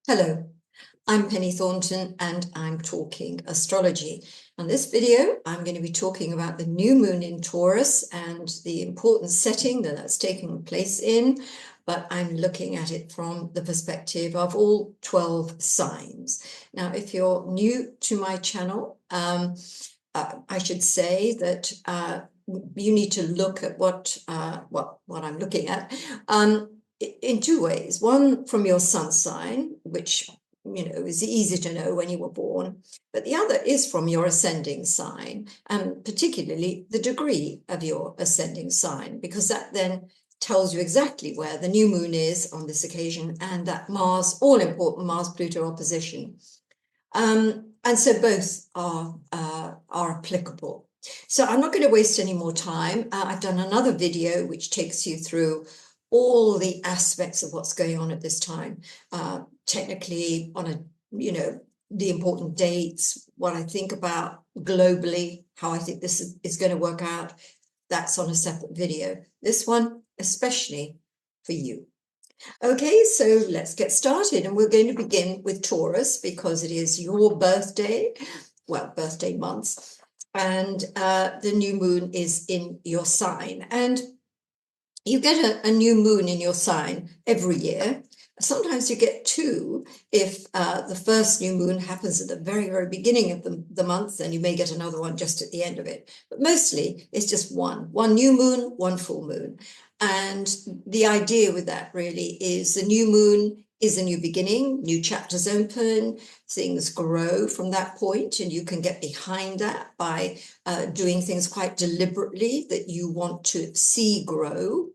Hello, I'm Penny Thornton and I'm talking astrology. On this video, I'm going to be talking about the new moon in Taurus and the important setting that that's taking place in, but I'm looking at it from the perspective of all 12 signs. Now, if you're new to my channel, I should say that you need to look at what I'm looking at in two ways. One, from your sun sign, which is easy to know when you were born, but the other is from your ascending sign, and particularly the degree of your ascending sign, because that then tells you exactly where the new moon is on this occasion, and that Mars, all important Mars-Pluto opposition. And so both are applicable. So I'm not going to waste any more time. I've done another video which takes you through all the aspects of what's going on at this time, technically on the important dates, what I think about globally, how I think this is going to work out. That's on a separate video. This one, especially for you. Okay, so let's get started, and we're going to begin with Taurus because it is your birthday, well, birthday months, and the new moon is in your sign, and you get a new moon in your sign every year. Sometimes you get two if the first new moon happens at the very, very beginning of the month, and you may get another one just at the end of it. But mostly it's just one new moon, one full moon. And the idea with that really is the new moon is a new beginning, new chapters open, things grow from that point, and you can get behind that by doing things quite deliberately that you want to see grow.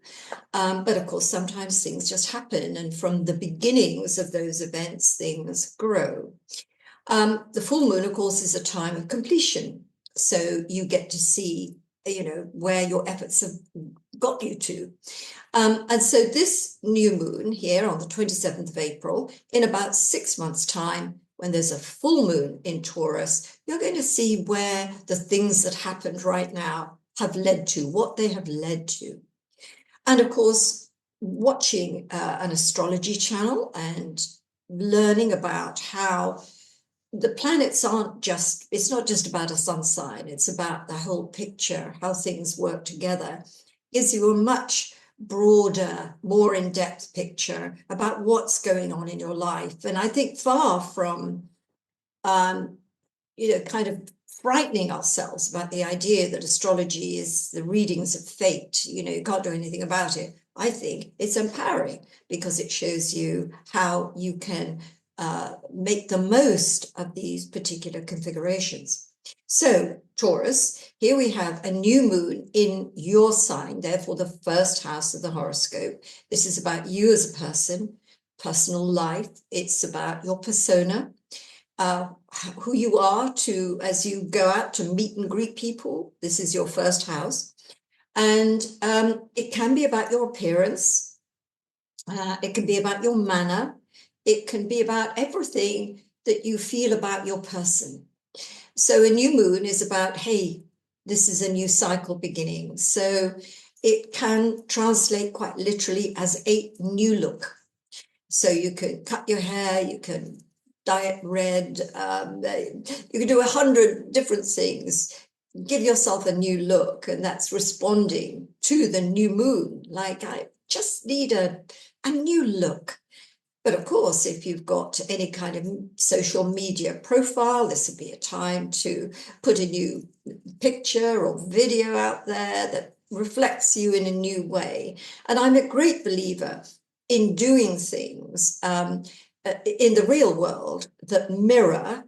But of course, sometimes things just happen, and from the beginnings of those events, things grow. The full moon, of course, is a time of completion. So you get to see, where your efforts have got you to. And so this new moon here on the 27th of April, in about 6 months' time, when there's a full moon in Taurus, you're going to see where the things that happened right now have led to, what they have led to. And of course, watching an astrology channel and learning about how the planets it's not just about a sun sign, it's about the whole picture, how things work together, gives you a much broader, more in-depth picture about what's going on in your life. And I think far from, kind of frightening ourselves about the idea that astrology is the readings of fate, you can't do anything about it. I think it's empowering because it shows you how you can make the most of these particular configurations. So Taurus, here we have a new moon in your sign, therefore the first house of the horoscope. This is about you as a person, personal life. It's about your persona, who you are as you go out to meet and greet people. This is your first house. And it can be about your appearance. It can be about your manner. It can be about everything that you feel about your person. So a new moon is about, hey, this is a new cycle beginning. So it can translate quite literally as a new look. So you can cut your hair, you can dye it red, you can do 100 different things. Give yourself a new look, and that's responding to the new moon. Like, I just need a new look. But of course, if you've got any kind of social media profile, this would be a time to put a new picture or video out there that reflects you in a new way. And I'm a great believer in doing things in the real world that mirror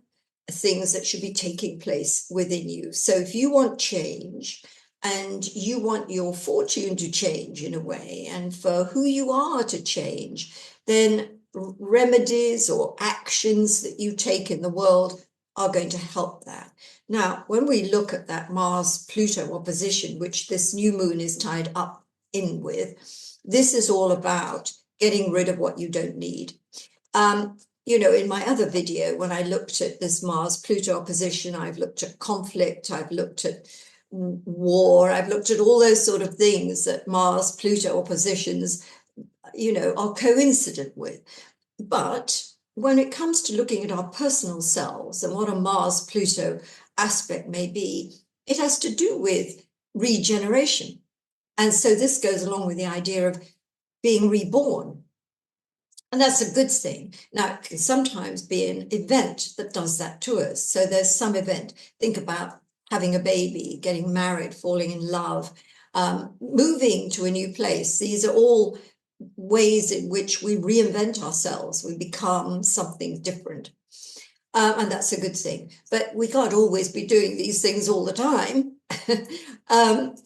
things that should be taking place within you. So if you want change, and you want your fortune to change in a way, and for who you are to change, then remedies or actions that you take in the world are going to help that. Now, when we look at that Mars-Pluto opposition, which this new moon is tied up in with, this is all about getting rid of what you don't need. In my other video, when I looked at this Mars-Pluto opposition, I've looked at conflict, I've looked at war, I've looked at all those sort of things that Mars-Pluto oppositions, are coincident with. But when it comes to looking at our personal selves and what a Mars-Pluto aspect may be, it has to do with regeneration. And so this goes along with the idea of being reborn. And that's a good thing. Now, it can sometimes be an event that does that to us. So there's some event. Think about having a baby, getting married, falling in love, moving to a new place. These are all ways in which we reinvent ourselves. We become something different. And that's a good thing. But we can't always be doing these things all the time.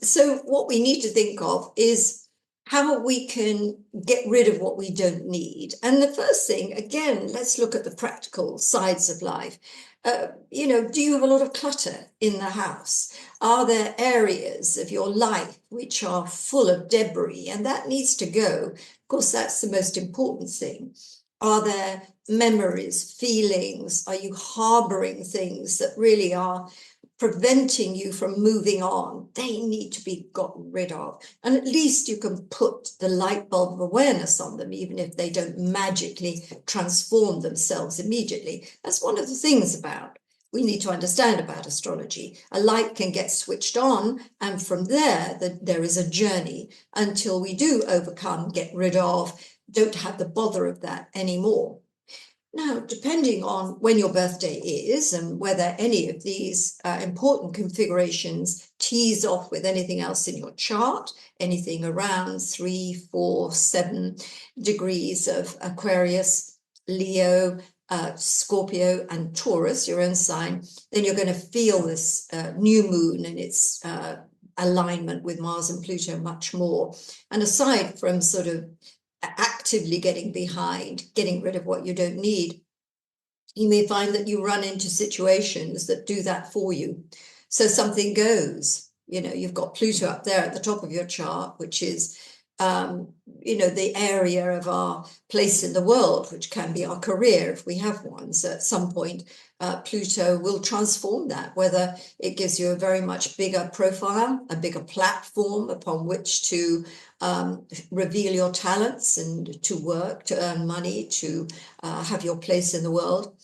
So what we need to think of is how we can get rid of what we don't need. And the first thing, again, let's look at the practical sides of life. You know, do you have a lot of clutter in the house? Are there areas of your life which are full of debris? And that needs to go. Of course, that's the most important thing. Are there memories, feelings? Are you harboring things that really are preventing you from moving on? They need to be gotten rid of. And at least you can put the light bulb of awareness on them, even if they don't magically transform themselves immediately. That's one of the things we need to understand about astrology. A light can get switched on, and from there, there is a journey until we do overcome, get rid of, don't have the bother of that anymore. Now, depending on when your birthday is and whether any of these important configurations tease off with anything else in your chart, anything around 3, 4, 7 degrees of Aquarius, Leo, Scorpio, and Taurus, your own sign, then you're going to feel this new moon and its alignment with Mars and Pluto much more. And aside from sort of actively getting behind, getting rid of what you don't need, you may find that you run into situations that do that for you. So something goes, you know, you've got Pluto up there at the top of your chart, which is, you know, the area of our place in the world, which can be our career if we have one. So at some point, Pluto will transform that, whether it gives you a very much bigger profile, a bigger platform upon which to reveal your talents and to work, to earn money, to have your place in the world.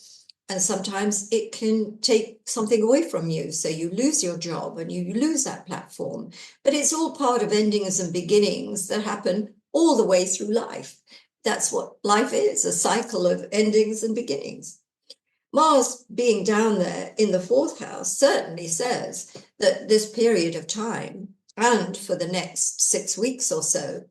And sometimes it can take something away from you. So you lose your job and you lose that platform. But it's all part of endings and beginnings that happen all the way through life. That's what life is, a cycle of endings and beginnings. Mars being down there in the 4th house certainly says that this period of time, and for the next 6 weeks or so,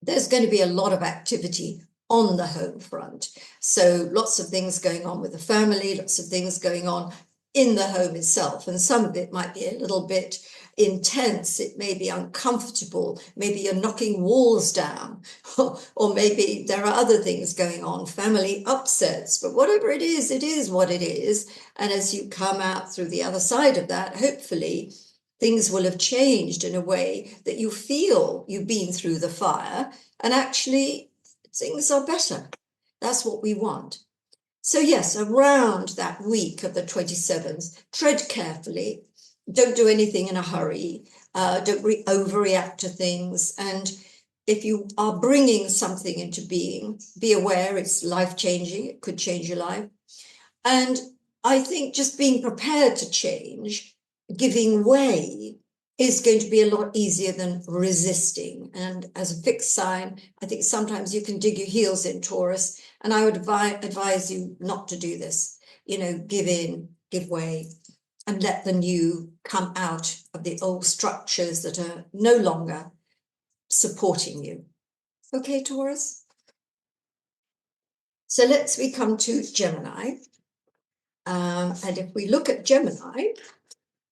there's going to be a lot of activity on the home front. So lots of things going on with the family, lots of things going on in the home itself. And some of it might be a little bit intense. It may be uncomfortable. Maybe you're knocking walls down, or maybe there are other things going on, family upsets. But whatever it is what it is. And as you come out through the other side of that, hopefully things will have changed in a way that you feel you've been through the fire and actually things are better. That's what we want. So yes, around that week of the 27th, tread carefully. Don't do anything in a hurry. Don't overreact to things. And if you are bringing something into being, be aware it's life-changing. It could change your life. And I think just being prepared to change, giving way, is going to be a lot easier than resisting. And as a fixed sign, I think sometimes you can dig your heels in, Taurus, and I would advise you not to do this. You know, give in, give way, and let the new come out of the old structures that are no longer supporting you. Okay, Taurus? So we come to Gemini. And if we look at Gemini,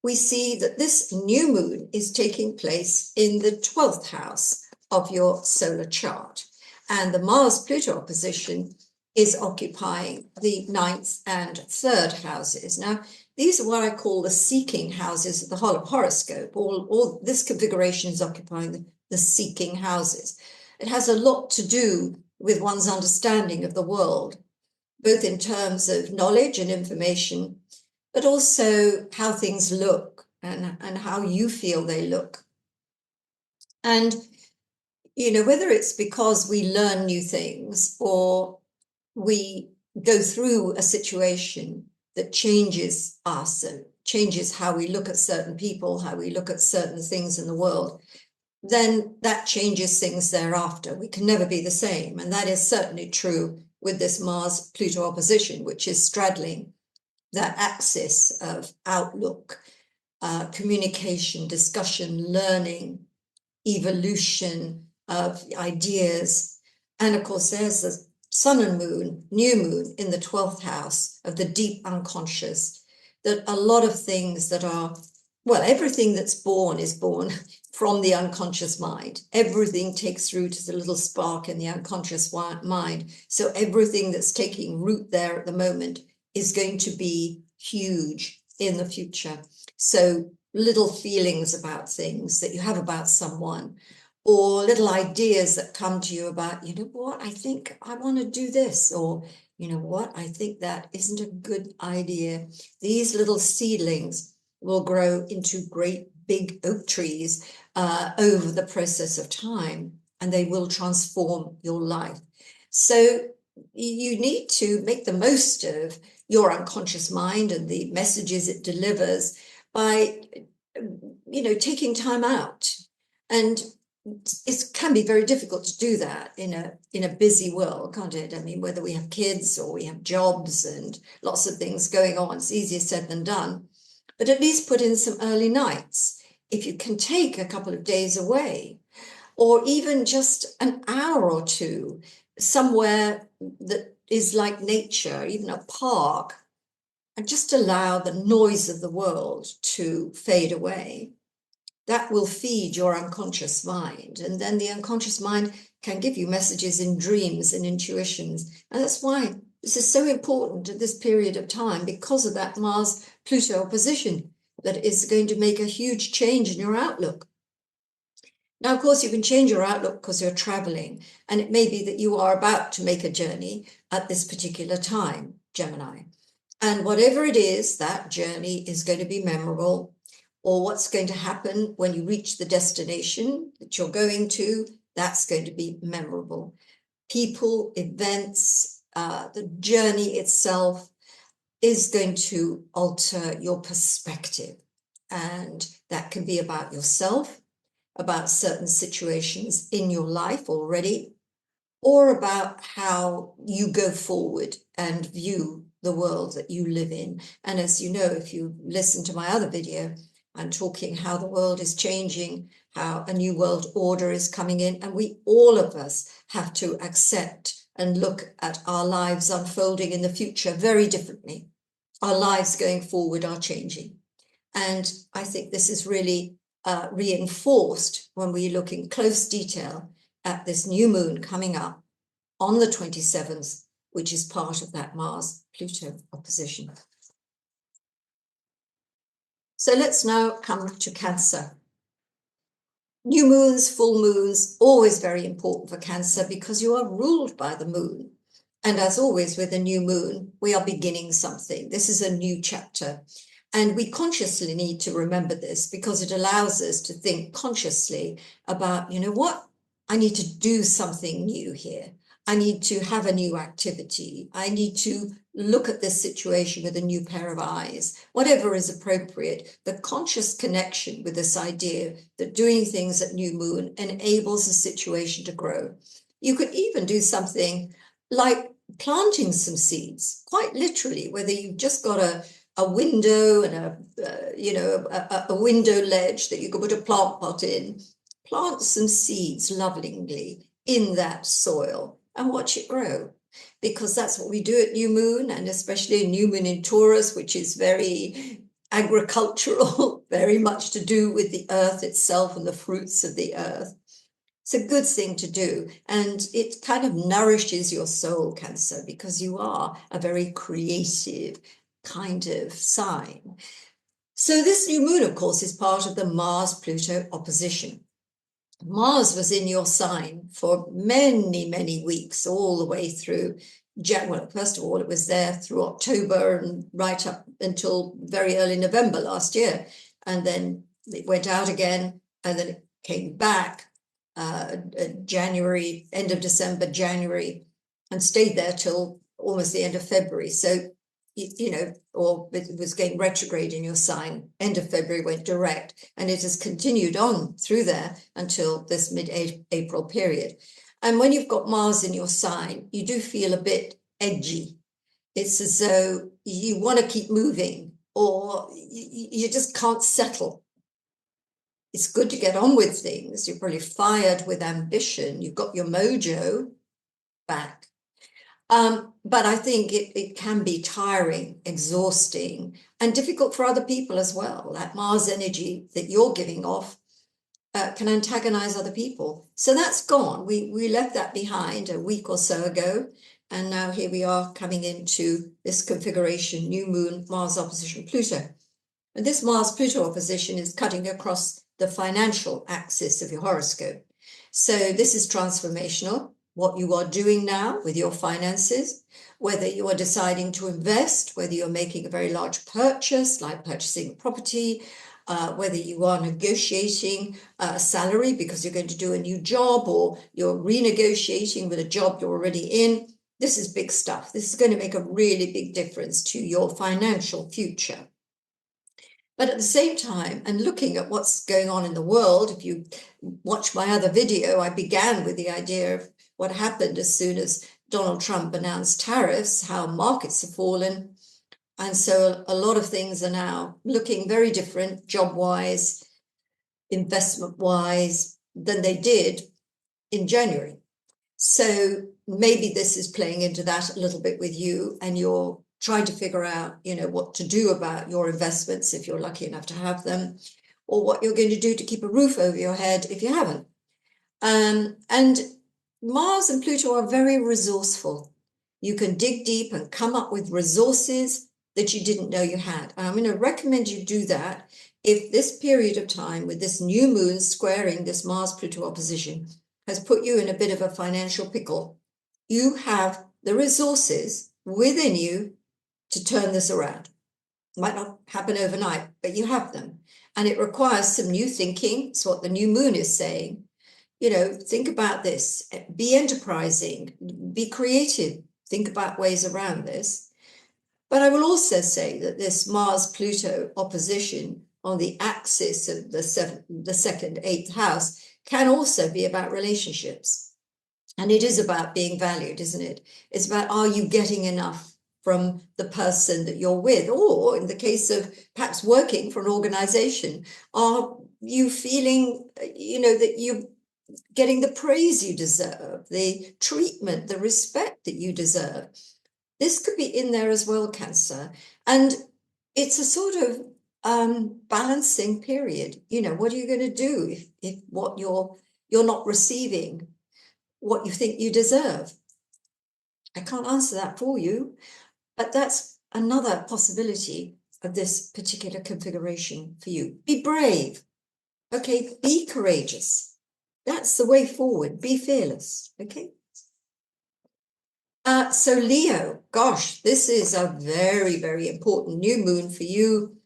we see that this new moon is taking place in the 12th house of your solar chart. And the Mars-Pluto opposition is occupying the 9th and 3rd houses. Now, these are what I call the seeking houses of the horoscope. All this configuration is occupying the seeking houses. It has a lot to do with one's understanding of the world, both in terms of knowledge and information, but also how things look and how you feel they look. And, you know, whether it's because we learn new things or we go through a situation that changes us and changes how we look at certain people, how we look at certain things in the world, then that changes things thereafter. We can never be the same. And that is certainly true with this Mars-Pluto opposition, which is straddling that axis of outlook, communication, discussion, learning, evolution of ideas. And of course, there's the sun and moon, new moon in the 12th house of the deep unconscious, that a lot of things that are, well, everything that's born is born from the unconscious mind. Everything takes root as a little spark in the unconscious mind. So everything that's taking root there at the moment is going to be huge in the future. So little feelings about things that you have about someone, or little ideas that come to you about, you know what, I think I want to do this, or you know what, I think that isn't a good idea. These little seedlings will grow into great big oak trees over the process of time, and they will transform your life. So you need to make the most of your unconscious mind and the messages it delivers by, you know, taking time out. And it can be very difficult to do that in a busy world, can't it? I mean, whether we have kids or we have jobs and lots of things going on, it's easier said than done. But at least put in some early nights. If you can take a couple of days away, or even just an hour or two somewhere that is like nature, even a park, and just allow the noise of the world to fade away, that will feed your unconscious mind. And then the unconscious mind can give you messages in dreams and intuitions. And that's why this is so important at this period of time, because of that Mars-Pluto opposition that is going to make a huge change in your outlook. Now, of course, you can change your outlook because you're traveling, and it may be that you are about to make a journey at this particular time, Gemini. And whatever it is, that journey is going to be memorable, or what's going to happen when you reach the destination that you're going to, that's going to be memorable. People, events, the journey itself is going to alter your perspective. And that can be about yourself, about certain situations in your life already, or about how you go forward and view the world that you live in. And as you know, if you listen to my other video, I'm talking how the world is changing, how a new world order is coming in, and we, all of us, have to accept and look at our lives unfolding in the future very differently. Our lives going forward are changing. And I think this is really reinforced when we look in close detail at this new moon coming up on the 27th, which is part of that Mars-Pluto opposition. So let's now come to Cancer. New moons, full moons, always very important for Cancer because you are ruled by the moon. And as always with a new moon, we are beginning something. This is a new chapter. And we consciously need to remember this because it allows us to think consciously about, you know what, I need to do something new here. I need to have a new activity. I need to look at this situation with a new pair of eyes, whatever is appropriate. The conscious connection with this idea that doing things at new moon enables a situation to grow. You could even do something like planting some seeds, quite literally, whether you've just got a window and a window ledge that you could put a plant pot in, plant some seeds lovingly in that soil and watch it grow, because that's what we do at new moon, and especially new moon in Taurus, which is very agricultural, very much to do with the earth itself and the fruits of the earth. It's a good thing to do, and it kind of nourishes your soul, Cancer, because you are a very creative kind of sign. So this new moon, of course, is part of the Mars-Pluto opposition. Mars was in your sign for many, many weeks, all the way through January. Well, first of all, it was there through October and right up until very early November last year. And then it went out again, and then it came back January, end of December, January, and stayed there till almost the end of February. So, you know, or it was going retrograde in your sign, end of February went direct, and it has continued on through there until this mid-April period. And when you've got Mars in your sign, you do feel a bit edgy. It's as though you want to keep moving, or you just can't settle. It's good to get on with things. You're probably fired with ambition. You've got your mojo back. But I think it can be tiring, exhausting, and difficult for other people as well. That Mars energy that you're giving off can antagonize other people. So that's gone. We left that behind a week or so ago. And now here we are coming into this configuration, new moon, Mars opposition Pluto. And this Mars-Pluto opposition is cutting across the financial axis of your horoscope. So this is transformational. What you are doing now with your finances, whether you are deciding to invest, whether you're making a very large purchase, like purchasing property, whether you are negotiating a salary because you're going to do a new job, or you're renegotiating with a job you're already in. This is big stuff. This is going to make a really big difference to your financial future. But at the same time, and looking at what's going on in the world, if you watch my other video, I began with the idea of what happened as soon as Donald Trump announced tariffs, how markets have fallen. And so a lot of things are now looking very different, job-wise, investment-wise, than they did in January. So maybe this is playing into that a little bit with you, and you're trying to figure out, you know, what to do about your investments if you're lucky enough to have them, or what you're going to do to keep a roof over your head if you haven't. And Mars and Pluto are very resourceful. You can dig deep and come up with resources that you didn't know you had. And I'm going to recommend you do that if this period of time with this new moon squaring this Mars-Pluto opposition has put you in a bit of a financial pickle. You have the resources within you to turn this around. It might not happen overnight, but you have them. And it requires some new thinking. It's what the new moon is saying. You know, think about this, be enterprising, be creative, think about ways around this. But I will also say that this Mars-Pluto opposition on the axis of the second, eighth house can also be about relationships. And it is about being valued, isn't it? It's about, are you getting enough from the person that you're with? Or in the case of perhaps working for an organization, are you feeling, you know, that you're getting the praise you deserve, the treatment, the respect that you deserve? This could be in there as well, Cancer. And it's a sort of balancing period. You know, what are you going to do if what you're not receiving what you think you deserve? I can't answer that for you, but that's another possibility of this particular configuration for you. Be brave. Okay, be courageous. That's the way forward. Be fearless. Okay. So Leo, gosh, this is a very, very important new moon for you,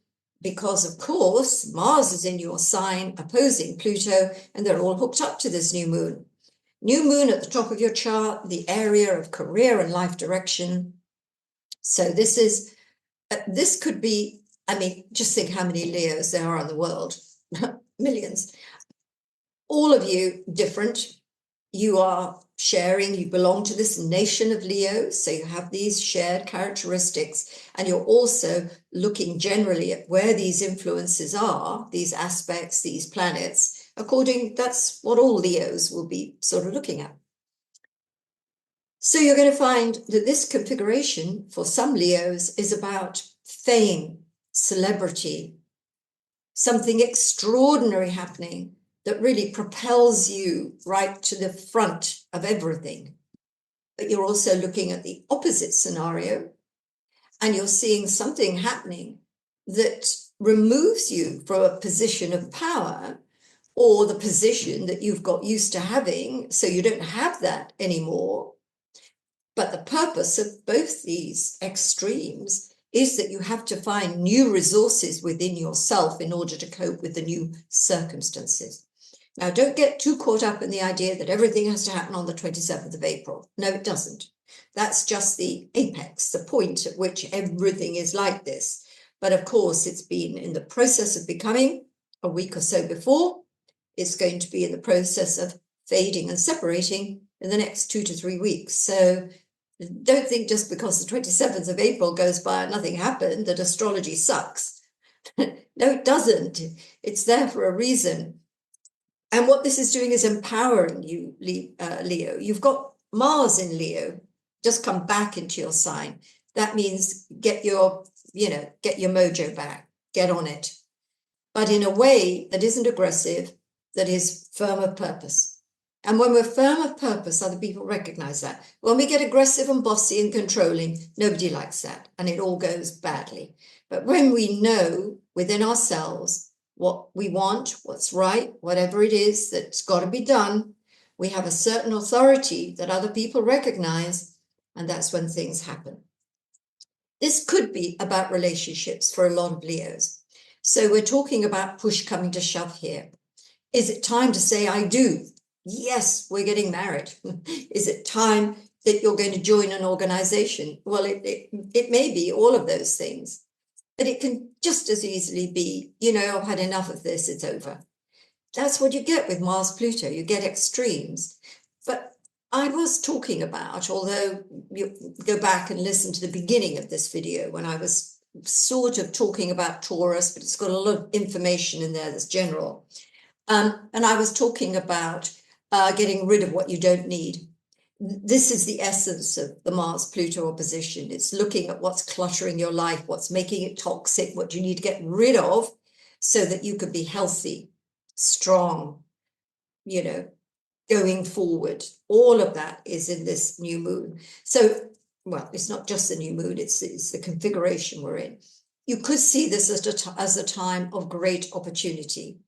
because of course Mars is in your sign opposing Pluto, and they're all hooked up to this new moon. New moon at the top of your chart, the area of career and life direction. So this could be, I mean, just think how many Leos there are in the world. Millions. All of you different. You are sharing, you belong to this nation of Leos, so you have these shared characteristics, and you're also looking generally at where these influences are, these aspects, these planets, that's what all Leos will be sort of looking at. So you're going to find that this configuration for some Leos is about fame, celebrity, something extraordinary happening that really propels you right to the front of everything. But you're also looking at the opposite scenario, and you're seeing something happening that removes you from a position of power, or the position that you've got used to having, so you don't have that anymore. But the purpose of both these extremes is that you have to find new resources within yourself in order to cope with the new circumstances. Now, don't get too caught up in the idea that everything has to happen on the 27th of April. No, it doesn't. That's just the apex, the point at which everything is like this. But of course, it's been in the process of becoming a week or so before. It's going to be in the process of fading and separating in the next 2 to 3 weeks. So don't think just because the 27th of April goes by and nothing happened that astrology sucks. No, it doesn't. It's there for a reason. And what this is doing is empowering you, Leo. You've got Mars in Leo, just come back into your sign. That means get your mojo back, get on it. But in a way that isn't aggressive, that is firm of purpose. And when we're firm of purpose, other people recognize that. When we get aggressive and bossy and controlling, nobody likes that, and it all goes badly. But when we know within ourselves what we want, what's right, whatever it is that's got to be done, we have a certain authority that other people recognize, and that's when things happen. This could be about relationships for a lot of Leos. So we're talking about push coming to shove here. Is it time to say, I do? Yes, we're getting married. Is it time that you're going to join an organization? Well, it may be all of those things, but it can just as easily be, I've had enough of this, it's over. That's what you get with Mars Pluto. You get extremes. But I was talking about, although you go back and listen to the beginning of this video when I was sort of talking about Taurus, but it's got a lot of information in there that's general. And I was talking about getting rid of what you don't need. This is the essence of the Mars-Pluto opposition. It's looking at what's cluttering your life, what's making it toxic, what you need to get rid of so that you can be healthy, strong, going forward. All of that is in this new moon. So, well, it's not just the new moon, it's the configuration we're in. You could see this as a time of great opportunity,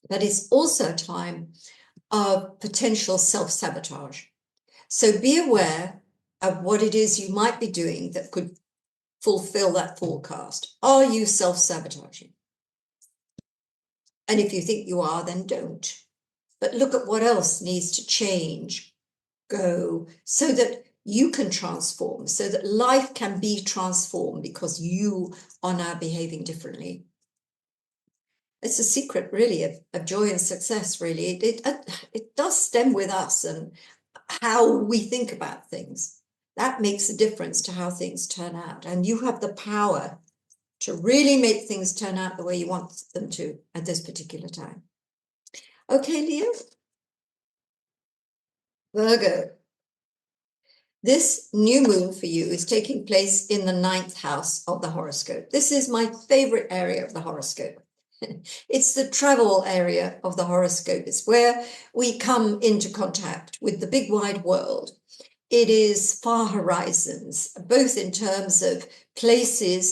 but it's also a time of potential self-sabotage. So be aware of what it is you might be doing that could fulfill that forecast. Are you self-sabotaging? And if you think you are, then don't. But look at what else needs to change, go, so that you can transform, so that life can be transformed because you are now behaving differently. It's a secret, really, of joy and success, really. It does stem with us and how we think about things. That makes a difference to how things turn out. And you have the power to really make things turn out the way you want them to at this particular time. Okay, Leo? Virgo. This new moon for you is taking place in the 9th house of the horoscope. This is my favorite area of the horoscope. It's the travel area of the horoscope. It's where we come into contact with the big wide world. It is far horizons, both in terms of places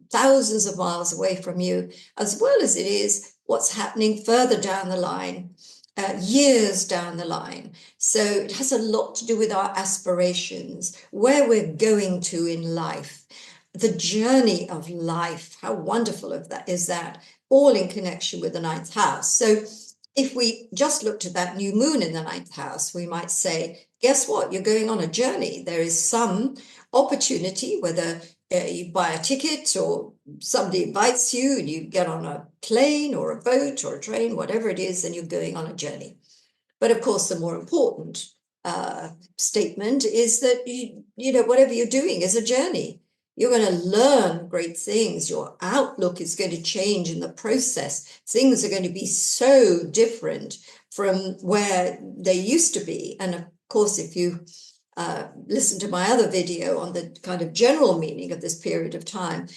thousands of miles away from you, as well as it is what's happening further down the line, years down the line. So it has a lot to do with our aspirations, where we're going to in life, the journey of life. How wonderful is that, all in connection with the 9th house. So if we just looked at that new moon in the 9th house, we might say, guess what? You're going on a journey. There is some opportunity, whether you buy a ticket or somebody invites you and you get on a plane or a boat or a train, whatever it is, and you're going on a journey. But of course, the more important statement is that, whatever you're doing is a journey. You're going to learn great things. Your outlook is going to change in the process. Things are going to be so different from where they used to be. And of course, if you listen to my other video on the kind of general meaning of this period of time,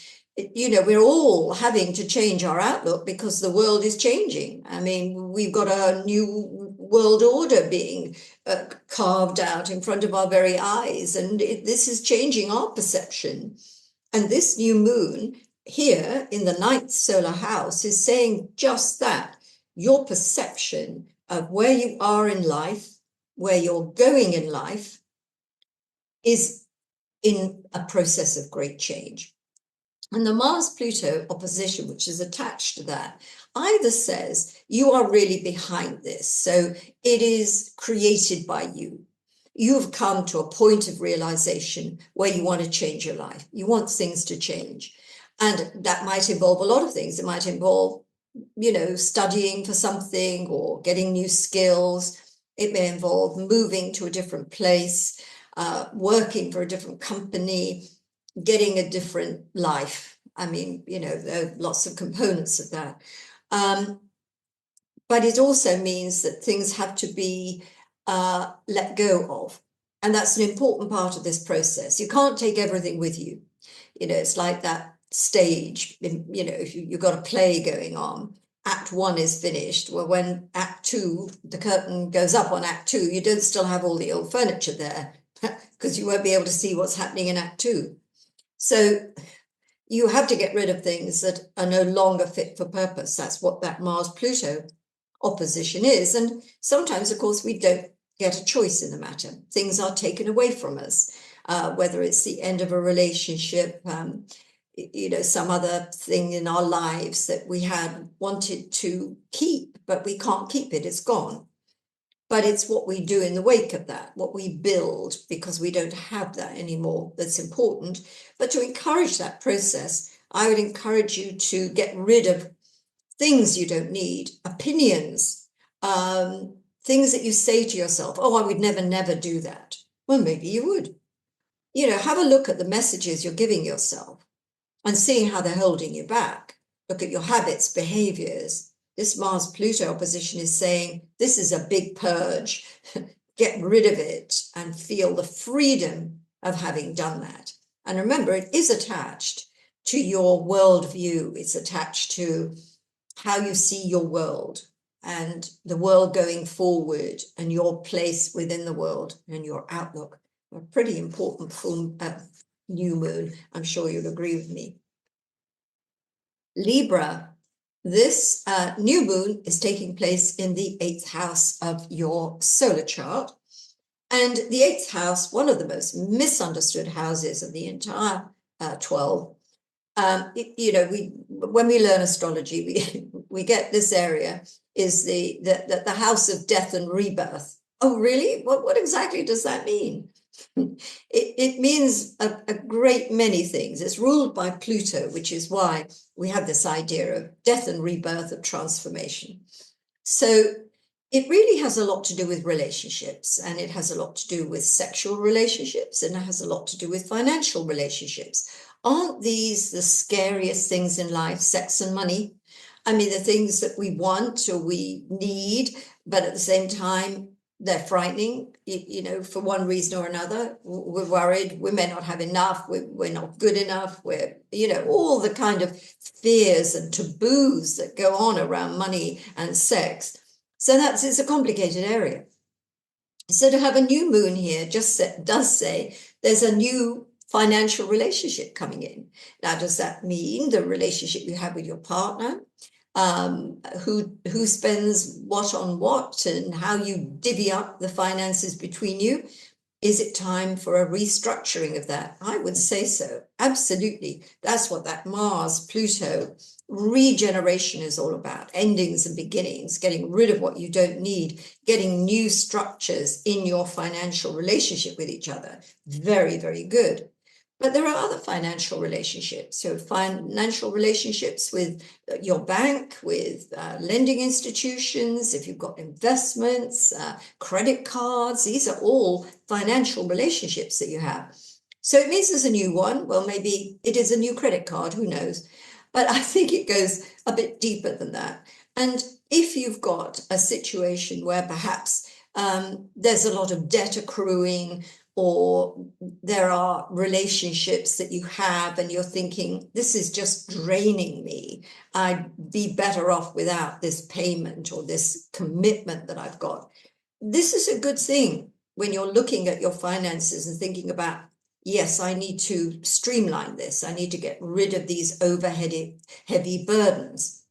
we're all having to change our outlook because the world is changing. I mean, we've got a new world order being carved out in front of our very eyes, and this is changing our perception. And this new moon here in the 9th solar house is saying just that. Your perception of where you are in life, where you're going in life, is in a process of great change. And the Mars-Pluto opposition, which is attached to that, either says you are really behind this, so it is created by you. you've come to a point of realization where you want to change your life. You want things to change. And that might involve a lot of things. It might involve, studying for something or getting new skills. It may involve moving to a different place, working for a different company, getting a different life. I mean, there are lots of components of that. But it also means that things have to be let go of. And that's an important part of this process. You can't take everything with you. It's like that stage, if you've got a play going on, Act 1 is finished. Well, when Act 2, the curtain goes up on Act 2, you don't still have all the old furniture there because you won't be able to see what's happening in Act 2. So you have to get rid of things that are no longer fit for purpose. That's what that Mars-Pluto opposition is. And sometimes, of course, we don't get a choice in the matter. Things are taken away from us, whether it's the end of a relationship, some other thing in our lives that we had wanted to keep, but we can't keep it. It's gone. But it's what we do in the wake of that, what we build, because we don't have that anymore, that's important. But to encourage that process, I would encourage you to get rid of things you don't need, opinions, things that you say to yourself, oh, I would never do that. Well, maybe you would. Have a look at the messages you're giving yourself and seeing how they're holding you back. Look at your habits, behaviors. This Mars-Pluto opposition is saying this is a big purge. Get rid of it and feel the freedom of having done that. And remember, it is attached to your worldview. It's attached to how you see your world and the world going forward and your place within the world and your outlook. A pretty important full new moon. I'm sure you'll agree with me. Libra, this new moon is taking place in the 8th house of your solar chart. And the 8th house, one of the most misunderstood houses of the entire 12. When we learn astrology, we get this area is the house of death and rebirth. Oh, really? What exactly does that mean? It means a great many things. It's ruled by Pluto, which is why we have this idea of death and rebirth, of transformation. So it really has a lot to do with relationships, and it has a lot to do with sexual relationships, and it has a lot to do with financial relationships. Aren't these the scariest things in life, sex and money? I mean, the things that we want or we need, but at the same time, they're frightening, for one reason or another. We're worried we may not have enough, we're not good enough, we're, all the kind of fears and taboos that go on around money and sex. So it's a complicated area. So to have a new moon here does say there's a new financial relationship coming in. Now, does that mean the relationship you have with your partner? Who spends what on what and how you divvy up the finances between you? Is it time for a restructuring of that? I would say so. Absolutely. That's what that Mars-Pluto regeneration is all about. Endings and beginnings, getting rid of what you don't need, getting new structures in your financial relationship with each other. Very, very good. But there are other financial relationships. So financial relationships with your bank, with lending institutions, if you've got investments, credit cards, these are all financial relationships that you have. So it means there's a new one. Well, maybe it is a new credit card, who knows? But I think it goes a bit deeper than that. And if you've got a situation where perhaps there's a lot of debt accruing, or there are relationships that you have and you're thinking, this is just draining me. I'd be better off without this payment or this commitment that I've got. This is a good thing when you're looking at your finances and thinking about, yes, I need to streamline this. I need to get rid of these heavy burdens.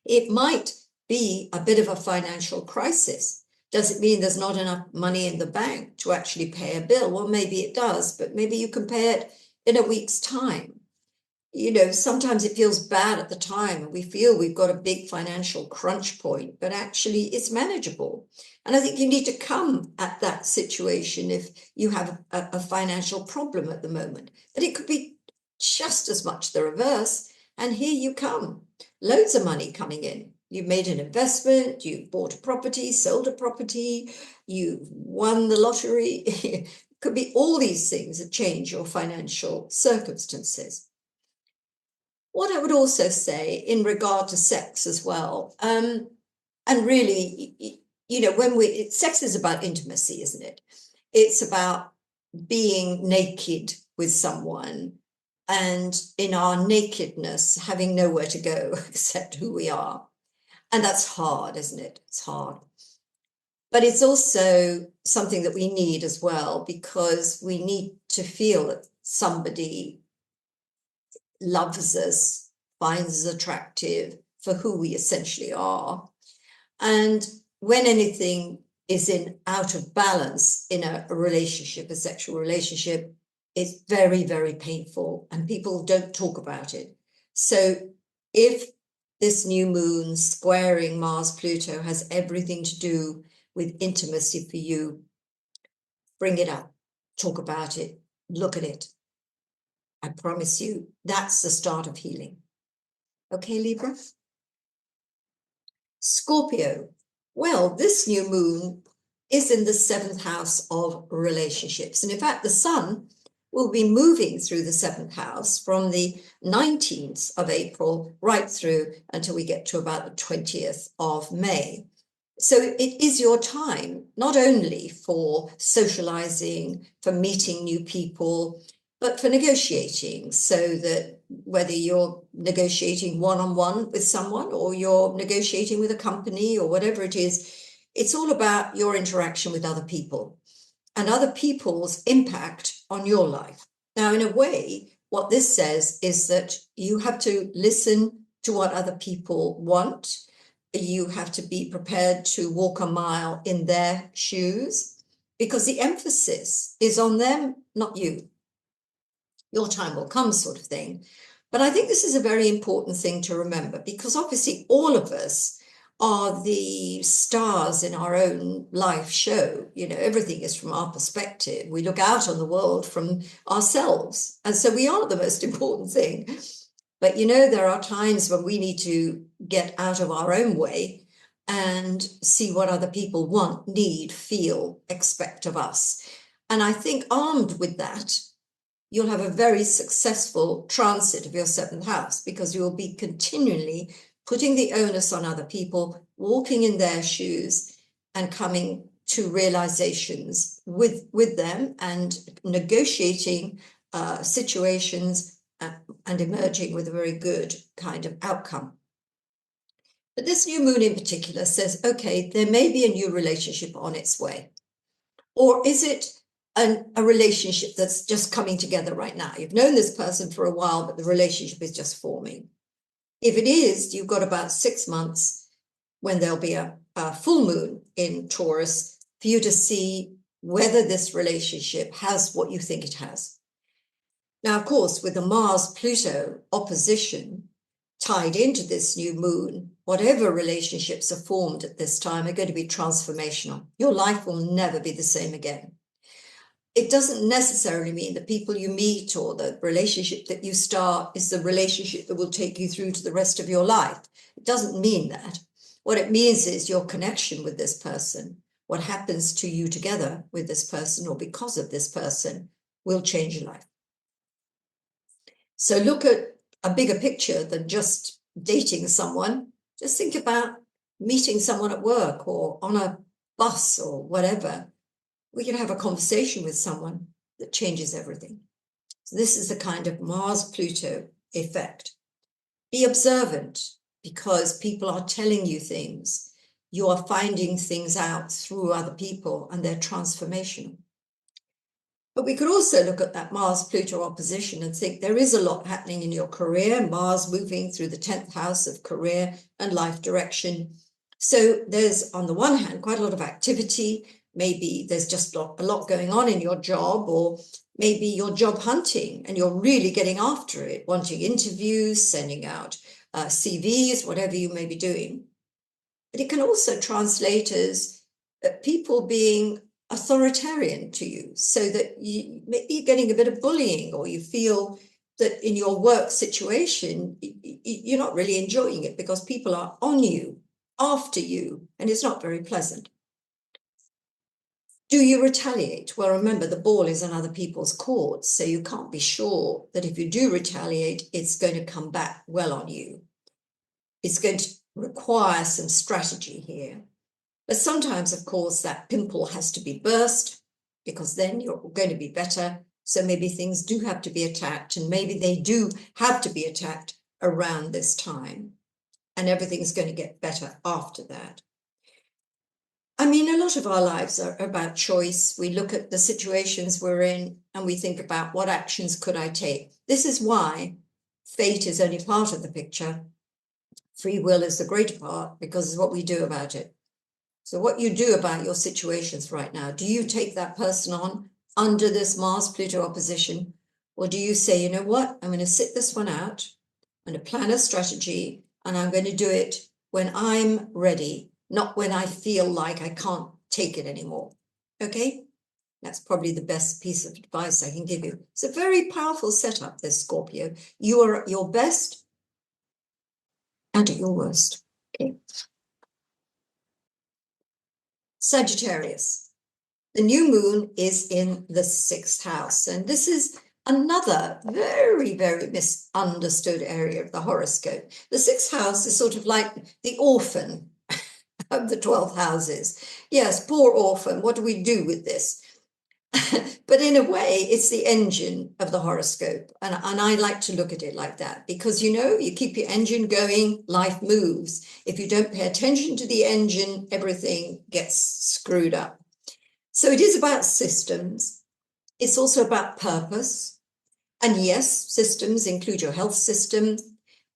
It might be a bit of a financial crisis. Does it mean there's not enough money in the bank to actually pay a bill? Well, maybe it does, but maybe you can pay it in a week's time. you know, sometimes it feels bad at the time and we feel we've got a big financial crunch point, but actually it's manageable. And I think you need to come at that situation if you have a financial problem at the moment. But it could be just as much the reverse. And here you come, loads of money coming in. You've made an investment, you've bought a property, sold a property, you've won the lottery. It could be all these things that change your financial circumstances. What I would also say in regard to sex as well, and really, you know, sex is about intimacy, isn't it? It's about being naked with someone and in our nakedness, having nowhere to go except who we are. And that's hard, isn't it? It's hard. But it's also something that we need as well, because we need to feel that somebody loves us, finds us attractive for who we essentially are. And when anything is out of balance in a relationship, a sexual relationship, it's very, very painful and people don't talk about it. So if this new moon squaring Mars Pluto has everything to do with intimacy for you, bring it up, talk about it, look at it. I promise you, that's the start of healing. Okay, Libra? Scorpio. Well, this new moon is in the 7th house of relationships. And in fact, the sun will be moving through the 7th house from the 19th of April right through until we get to about the 20th of May. So it is your time, not only for socializing, for meeting new people, but for negotiating, so that whether you're negotiating one-on-one with someone or you're negotiating with a company or whatever it is, it's all about your interaction with other people and other people's impact on your life. Now, in a way, what this says is that you have to listen to what other people want. You have to be prepared to walk a mile in their shoes, because the emphasis is on them, not you. Your time will come, sort of thing. But I think this is a very important thing to remember, because obviously all of us are the stars in our own life show. You know, everything is from our perspective. We look out on the world from ourselves. And so we are the most important thing. But, you know, there are times when we need to get out of our own way and see what other people want, need, feel, expect of us. And I think armed with that, you'll have a very successful transit of your 7th house, because you will be continually putting the onus on other people, walking in their shoes and coming to realizations with them and negotiating situations and emerging with a very good kind of outcome. But this new moon in particular says, okay, there may be a new relationship on its way. Or is it a relationship that's just coming together right now? You've known this person for a while, but the relationship is just forming. If it is, you've got about 6 months when there'll be a full moon in Taurus for you to see whether this relationship has what you think it has. Now, of course, with the Mars-Pluto opposition tied into this new moon, whatever relationships are formed at this time are going to be transformational. Your life will never be the same again. It doesn't necessarily mean the people you meet or the relationship that you start is the relationship that will take you through to the rest of your life. It doesn't mean that. What it means is your connection with this person, what happens to you together with this person or because of this person, will change your life. So look at a bigger picture than just dating someone. Just think about meeting someone at work or on a bus or whatever. We can have a conversation with someone that changes everything. So this is the kind of Mars-Pluto effect. Be observant, because people are telling you things. You are finding things out through other people, and they're transformational. But we could also look at that Mars-Pluto opposition and think there is a lot happening in your career. Mars moving through the 10th house of career and life direction. So there's, on the one hand, quite a lot of activity, maybe there's just a lot going on in your job, or maybe you're job hunting and you're really getting after it, wanting interviews, sending out CVs, whatever you may be doing. But it can also translate as people being authoritarian to you, so that maybe you're getting a bit of bullying, or you feel that in your work situation, you're not really enjoying it because people are on you, after you, and it's not very pleasant. Do you retaliate? Well, remember, the ball is in other people's courts, so you can't be sure that if you do retaliate, it's going to come back well on you. It's going to require some strategy here. But sometimes, of course, that pimple has to be burst, because then you're going to be better. So maybe things do have to be attacked, and maybe they do have to be attacked around this time, and everything's going to get better after that. I mean, a lot of our lives are about choice. We look at the situations we're in and we think about, what actions could I take? This is why fate is only part of the picture. Free will is the greater part, because it's what we do about it. So what you do about your situations right now, do you take that person on under this Mars-Pluto opposition? Or do you say, you know what, I'm going to sit this one out, I'm going to plan a strategy, and I'm going to do it when I'm ready, not when I feel like I can't take it anymore. Okay? That's probably the best piece of advice I can give you. It's a very powerful setup, this Scorpio. You are at your best and at your worst. Okay. Sagittarius. The new moon is in the 6th house, and this is another very, very misunderstood area of the horoscope. The 6th house is sort of like the orphan of the 12 houses. Yes, poor orphan, what do we do with this? But in a way, it's the engine of the horoscope. And I like to look at it like that, because, you know, you keep your engine going, life moves. If you don't pay attention to the engine, everything gets screwed up. So it is about systems. It's also about purpose. And yes, systems include your health system,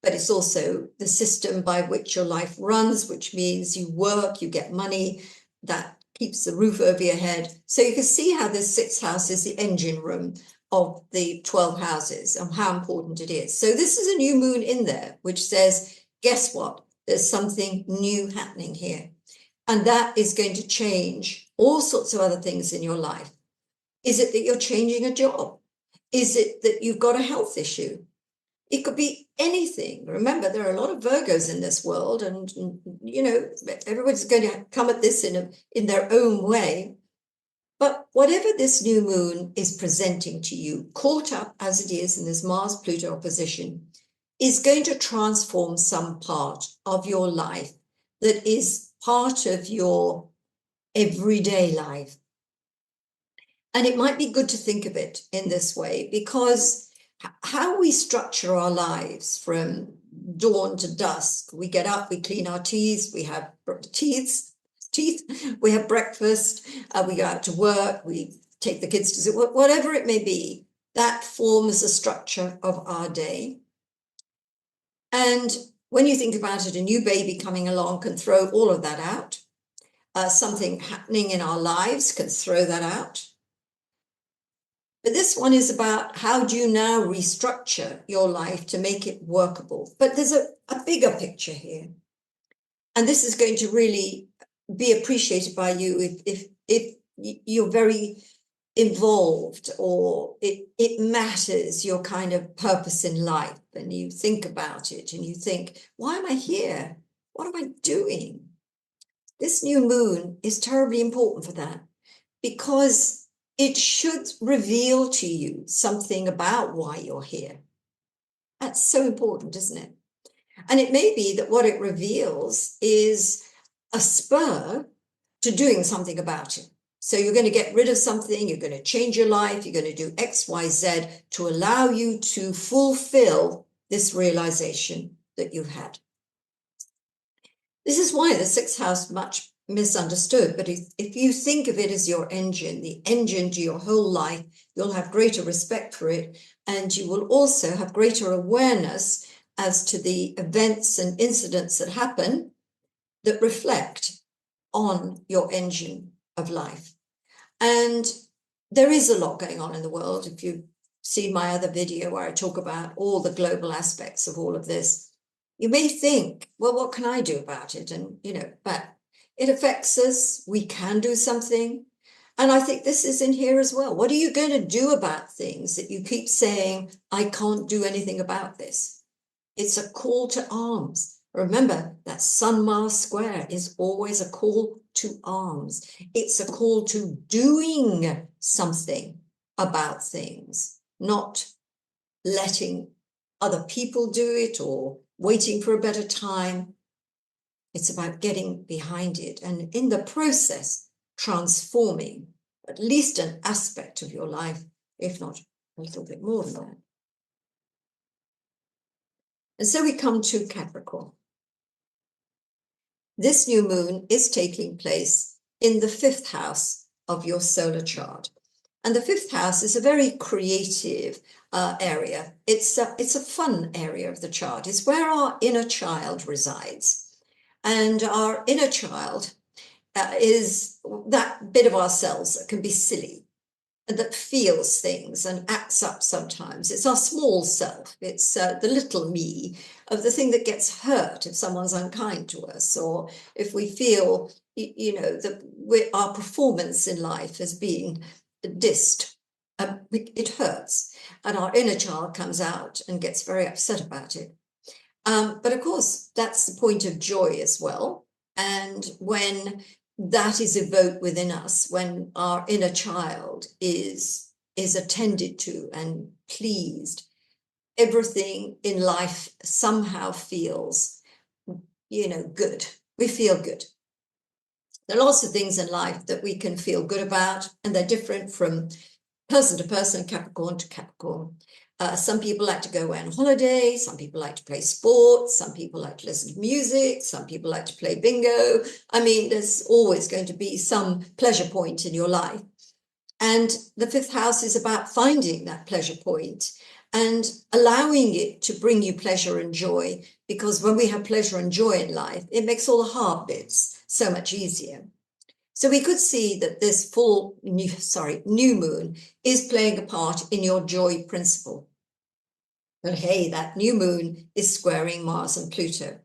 but it's also the system by which your life runs, which means you work, you get money, that keeps the roof over your head. So you can see how this 6th house is the engine room of the 12 houses and how important it is. So this is a new moon in there, which says, guess what? There's something new happening here. And that is going to change all sorts of other things in your life. Is it that you're changing a job? Is it that you've got a health issue? It could be anything. Remember, there are a lot of Virgos in this world, and you know, everybody's going to come at this in their own way. But whatever this new moon is presenting to you, caught up as it is in this Mars-Pluto opposition, is going to transform some part of your life that is part of your everyday life. And it might be good to think of it in this way, because how we structure our lives from dawn to dusk, we get up, we clean our teeth, we have we have breakfast, we go out to work, we take the kids to school, whatever it may be, that forms the structure of our day. And when you think about it, a new baby coming along can throw all of that out. Something happening in our lives can throw that out. But this one is about, how do you now restructure your life to make it workable? But there's a bigger picture here. And this is going to really be appreciated by you if you're very involved, or it matters your kind of purpose in life, and you think about it and you think, why am I here? What am I doing? This new moon is terribly important for that, because it should reveal to you something about why you're here. That's so important, isn't it? And it may be that what it reveals is a spur to doing something about it. So you're going to get rid of something, you're going to change your life, you're going to do X, Y, Z to allow you to fulfill this realization that you've had. This is why the 6th house much misunderstood, but if you think of it as your engine, the engine to your whole life, you'll have greater respect for it, and you will also have greater awareness as to the events and incidents that happen that reflect on your engine of life. And there is a lot going on in the world. If you see my other video where I talk about all the global aspects of all of this, you may think, well, what can I do about it? And, but it affects us. We can do something. And I think this is in here as well. What are you going to do about things that you keep saying, I can't do anything about this? It's a call to arms. Remember that Sun-Mars square is always a call to arms. It's a call to doing something about things, not letting other people do it or waiting for a better time. It's about getting behind it and in the process, transforming at least an aspect of your life, if not a little bit more than that. And so we come to Capricorn. This new moon is taking place in the 5th house of your solar chart. And the 5th house is a very creative area. It's a fun area of the chart. It's where our inner child resides. And our inner child is that bit of ourselves that can be silly, and that feels things and acts up sometimes. It's our small self. It's the little me of the thing that gets hurt if someone's unkind to us, or if we feel, that our performance in life is being dissed. It hurts, and our inner child comes out and gets very upset about it. But of course, that's the point of joy as well. And when that is evoked within us, when our inner child is attended to and pleased, everything in life somehow feels, good. We feel good. There are lots of things in life that we can feel good about, and they're different from person to person, Capricorn to Capricorn. Some people like to go away on holiday. Some people like to play sports. Some people like to listen to music. Some people like to play bingo. I mean, there's always going to be some pleasure point in your life. And the 5th house is about finding that pleasure point and allowing it to bring you pleasure and joy. Because when we have pleasure and joy in life, it makes all the hard bits so much easier. So we could see that this new moon is playing a part in your joy principle. But hey, that new moon is squaring Mars and Pluto.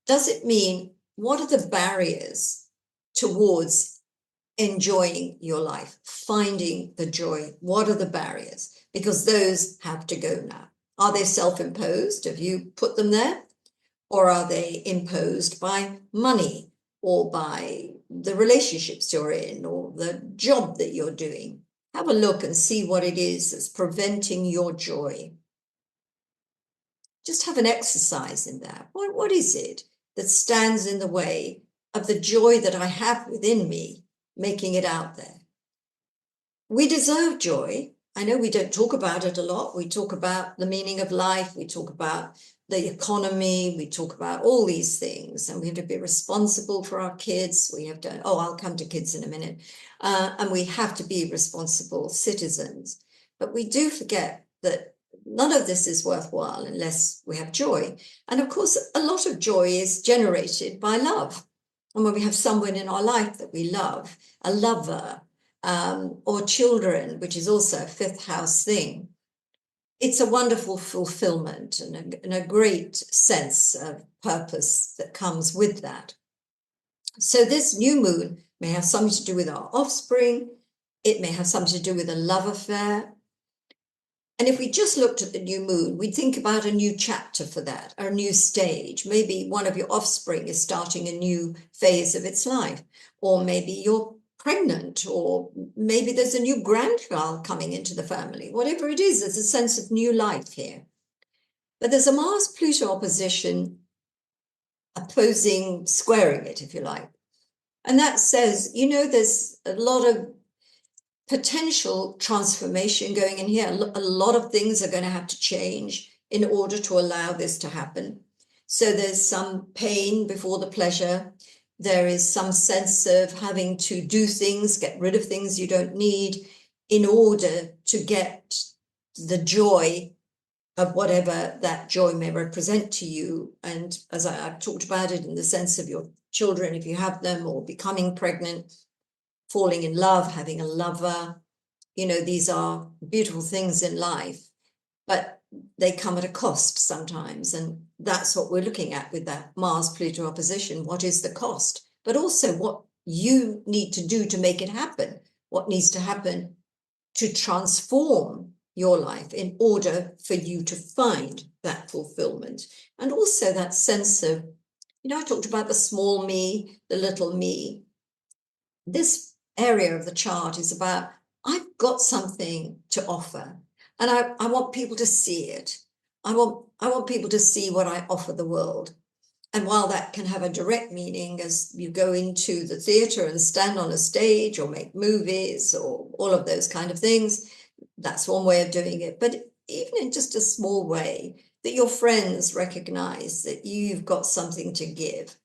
Does it mean, what are the barriers towards enjoying your life, finding the joy? What are the barriers? Because those have to go now. Are they self-imposed? Have you put them there? Or are they imposed by money, or by the relationships you're in, or the job that you're doing? Have a look and see what it is that's preventing your joy. Just have an exercise in that. What is it that stands in the way of the joy that I have within me, making it out there? We deserve joy. I know we don't talk about it a lot. We talk about the meaning of life. We talk about the economy. We talk about all these things, and we have to be responsible for our kids. We have to, I'll come to kids in a minute. And we have to be responsible citizens. But we do forget that none of this is worthwhile unless we have joy. And of course, a lot of joy is generated by love. And when we have someone in our life that we love, a lover, or children, which is also a 5th house thing, it's a wonderful fulfillment and a great sense of purpose that comes with that. So this new moon may have something to do with our offspring. It may have something to do with a love affair. And if we just looked at the new moon, we'd think about a new chapter for that, or a new stage. Maybe one of your offspring is starting a new phase of its life, or maybe you're pregnant, or maybe there's a new grandchild coming into the family. Whatever it is, there's a sense of new life here. But there's a Mars-Pluto opposition squaring it, if you like. And that says, there's a lot of potential transformation going in here. A lot of things are going to have to change in order to allow this to happen. So there's some pain before the pleasure. There is some sense of having to do things, get rid of things you don't need in order to get the joy of whatever that joy may represent to you. And as I've talked about it, in the sense of your children, if you have them, or becoming pregnant, falling in love, having a lover. You know, these are beautiful things in life, but they come at a cost sometimes. And that's what we're looking at with that Mars-Pluto opposition. What is the cost? But also what you need to do to make it happen. What needs to happen to transform your life in order for you to find that fulfillment. And also that sense of, you know, I talked about the small me, the little me. This area of the chart is about, I've got something to offer, and I want people to see it. I want people to see what I offer the world. And while that can have a direct meaning as you go into the theatre and stand on a stage or make movies or all of those kind of things, that's one way of doing it. But even in just a small way, that your friends recognize that you've got something to give.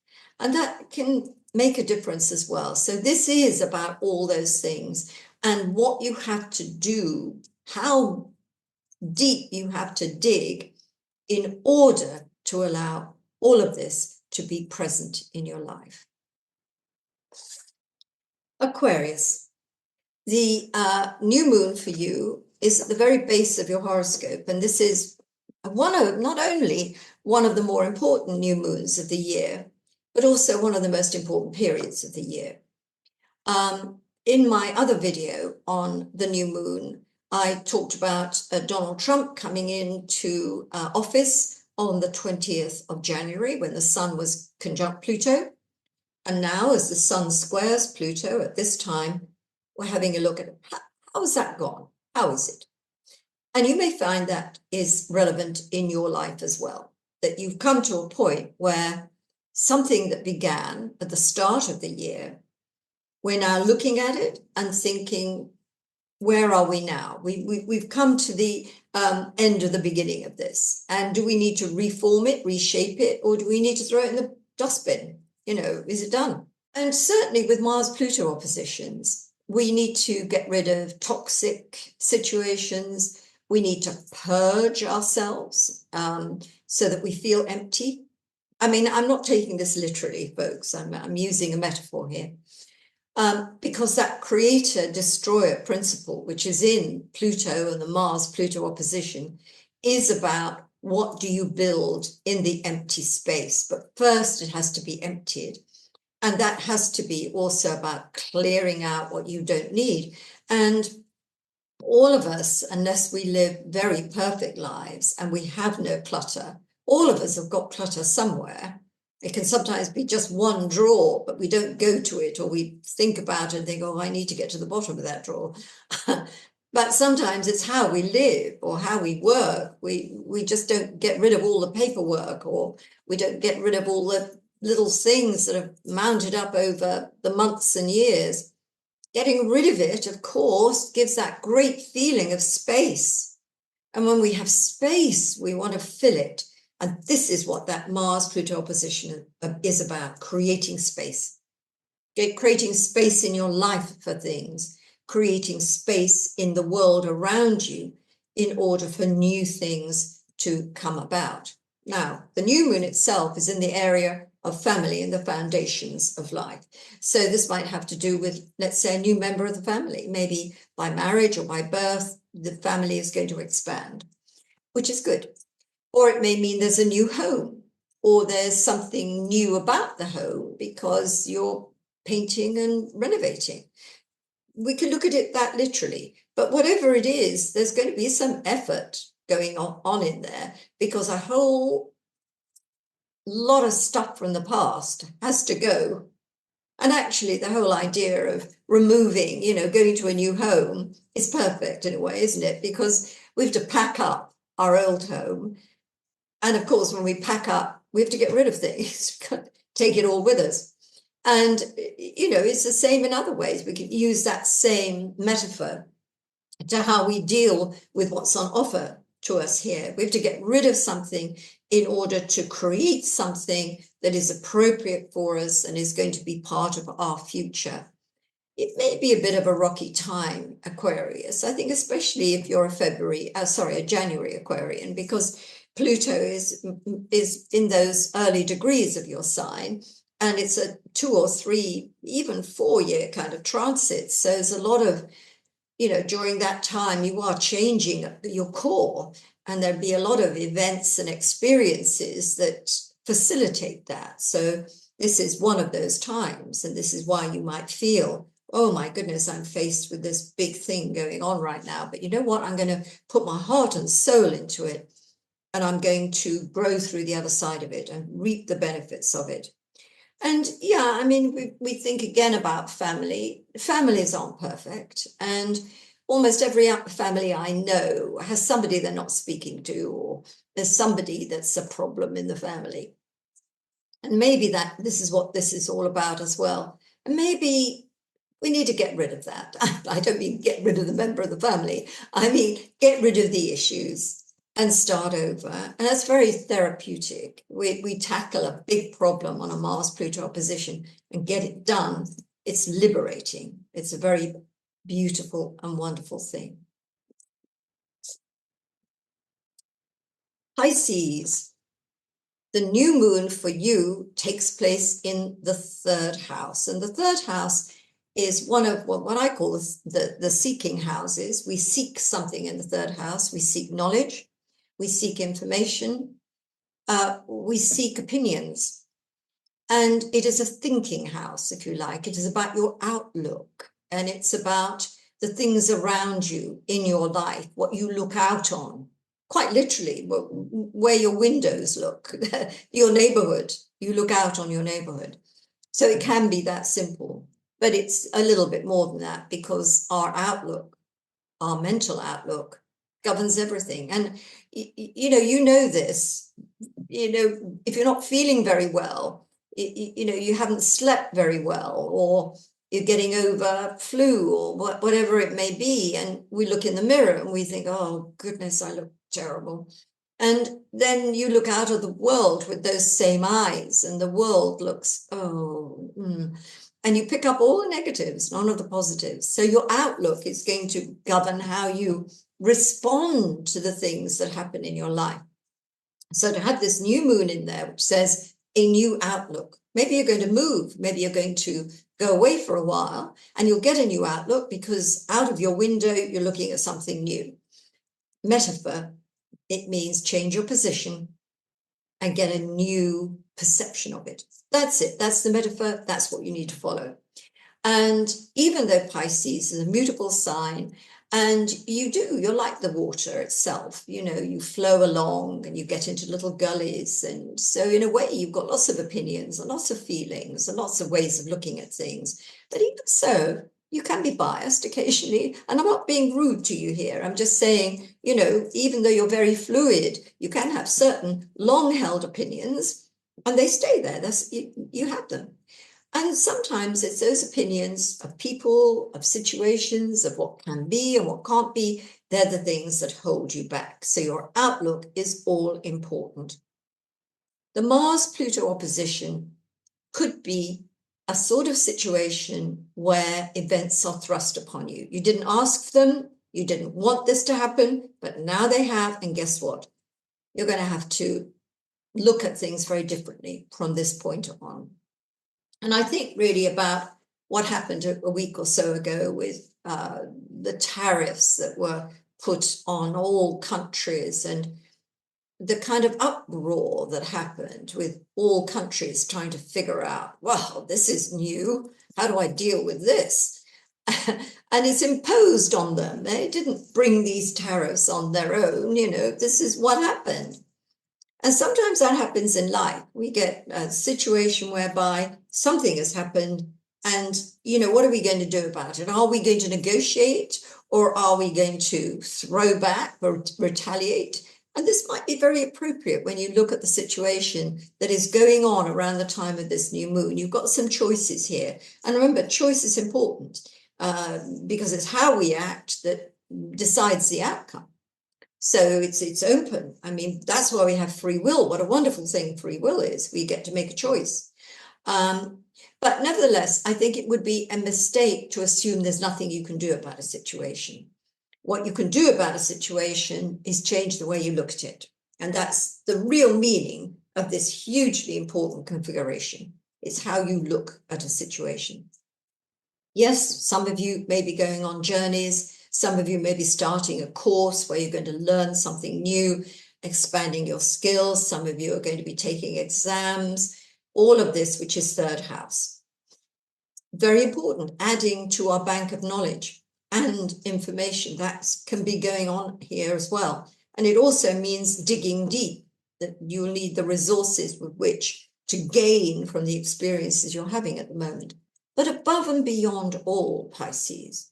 And that can make a difference as well. So this is about all those things and what you have to do, how deep you have to dig in order to allow all of this to be present in your life. Aquarius, the new moon for you is at the very base of your horoscope, and this is not only one of the more important new moons of the year, but also one of the most important periods of the year. In my other video on the new moon, I talked about Donald Trump coming into office on the 20th of January when the sun was conjunct Pluto. And now as the sun squares Pluto at this time, we're having a look at how has that gone? How is it? And you may find that is relevant in your life as well, that you've come to a point where something that began at the start of the year, we're now looking at it and thinking, where are we now? We've come to the end of the beginning of this. And do we need to reform it, reshape it, or do we need to throw it in the dustbin? You know, is it done? And certainly with Mars-Pluto oppositions, we need to get rid of toxic situations. We need to purge ourselves so that we feel empty. I mean, I'm not taking this literally, folks. I'm using a metaphor here. Because that creator-destroyer principle, which is in Pluto and the Mars-Pluto opposition, is about what do you build in the empty space. But first, it has to be emptied. And that has to be also about clearing out what you don't need. And all of us, unless we live very perfect lives and we have no clutter, all of us have got clutter somewhere. It can sometimes be just one drawer, but we don't go to it, or we think about it and think, oh, I need to get to the bottom of that drawer. But sometimes it's how we live or how we work. We just don't get rid of all the paperwork, or we don't get rid of all the little things that have mounted up over the months and years. Getting rid of it, of course, gives that great feeling of space. And when we have space, we want to fill it. And this is what that Mars-Pluto opposition is about, creating space. Creating space in your life for things, creating space in the world around you in order for new things to come about. Now, the new moon itself is in the area of family and the foundations of life. So this might have to do with, let's say, a new member of the family. Maybe by marriage or by birth, the family is going to expand, which is good. Or it may mean there's a new home, or there's something new about the home because you're painting and renovating. We can look at it that literally, but whatever it is, there's going to be some effort going on in there, because a whole lot of stuff from the past has to go. And actually the whole idea of removing, going to a new home is perfect in a way, isn't it? Because we have to pack up our old home. And of course, when we pack up, we have to get rid of things, take it all with us. And, it's the same in other ways. We can use that same metaphor to how we deal with what's on offer to us here. We have to get rid of something in order to create something that is appropriate for us and is going to be part of our future. It may be a bit of a rocky time, Aquarius. I think especially if you're a January Aquarian, because Pluto is in those early degrees of your sign, And it's a 2 or 3, even 4-year kind of transit. So there's a lot of, during that time, you are changing your core, and there'll be a lot of events and experiences that facilitate that. So this is one of those times, and this is why you might feel, oh my goodness, I'm faced with this big thing going on right now. But you know what? I'm going to put my heart and soul into it, and I'm going to grow through the other side of it and reap the benefits of it. And yeah, I mean, we think again about family. Families aren't perfect. And almost every family I know has somebody they're not speaking to, or there's somebody that's a problem in the family. And maybe this is what this is all about as well. And maybe we need to get rid of that. I don't mean get rid of the member of the family. I mean, get rid of the issues and start over. And that's very therapeutic. We tackle a big problem on a Mars-Pluto opposition and get it done. It's liberating. It's a very beautiful and wonderful thing. Pisces, the new moon for you takes place in the 3rd house. And the 3rd house is one of what I call the seeking houses. We seek something in the 3rd house. We seek knowledge. We seek information. We seek opinions. And it is a thinking house, if you like. It is about your outlook. And it's about the things around you in your life, what you look out on. Quite literally, where your windows look, your neighborhood. You look out on your neighborhood. So it can be that simple. But it's a little bit more than that, because our outlook, our mental outlook, governs everything. And you know this, if you're not feeling very well, you haven't slept very well, or you're getting over flu, or whatever it may be, and we look in the mirror and we think, oh goodness, I look terrible. And then you look out at the world with those same eyes, and the world looks, and you pick up all the negatives, none of the positives. So your outlook is going to govern how you respond to the things that happen in your life. So to have this new moon in there, which says a new outlook, maybe you're going to move, maybe you're going to go away for a while, and you'll get a new outlook because out of your window, you're looking at something new. Metaphor, it means change your position and get a new perception of it. That's it. That's the metaphor. That's what you need to follow. And even though Pisces is a mutable sign, and you're like the water itself, you flow along and you get into little gullies. And so in a way, you've got lots of opinions and lots of feelings and lots of ways of looking at things. But even so, you can be biased occasionally. And I'm not being rude to you here. I'm just saying, even though you're very fluid, you can have certain long-held opinions and they stay there. You have them. And sometimes it's those opinions of people, of situations, of what can be and what can't be. They're the things that hold you back. So your outlook is all important. The Mars-Pluto opposition could be a sort of situation where events are thrust upon you. You didn't ask for them. You didn't want this to happen, but now they have. And guess what? You're going to have to look at things very differently from this point on. And I think really about what happened a week or so ago with the tariffs that were put on all countries, and the kind of uproar that happened with all countries trying to figure out, well, this is new. How do I deal with this? And it's imposed on them. They didn't bring these tariffs on their own. This is what happened. And sometimes that happens in life. We get a situation whereby something has happened and, what are we going to do about it? Are we going to negotiate, or are we going to throw back or retaliate? And this might be very appropriate when you look at the situation that is going on around the time of this new moon. You've got some choices here. And remember, choice is important because it's how we act that decides the outcome. So it's open. I mean, that's why we have free will. What a wonderful thing free will is. We get to make a choice. But nevertheless, I think it would be a mistake to assume there's nothing you can do about a situation. What you can do about a situation is change the way you look at it. And that's the real meaning of this hugely important configuration. It's how you look at a situation. Yes, some of you may be going on journeys. Some of you may be starting a course where you're going to learn something new, expanding your skills. Some of you are going to be taking exams. All of this, which is third house. Very important, adding to our bank of knowledge and information that can be going on here as well. And it also means digging deep, that you'll need the resources with which to gain from the experiences you're having at the moment. But above and beyond all, Pisces,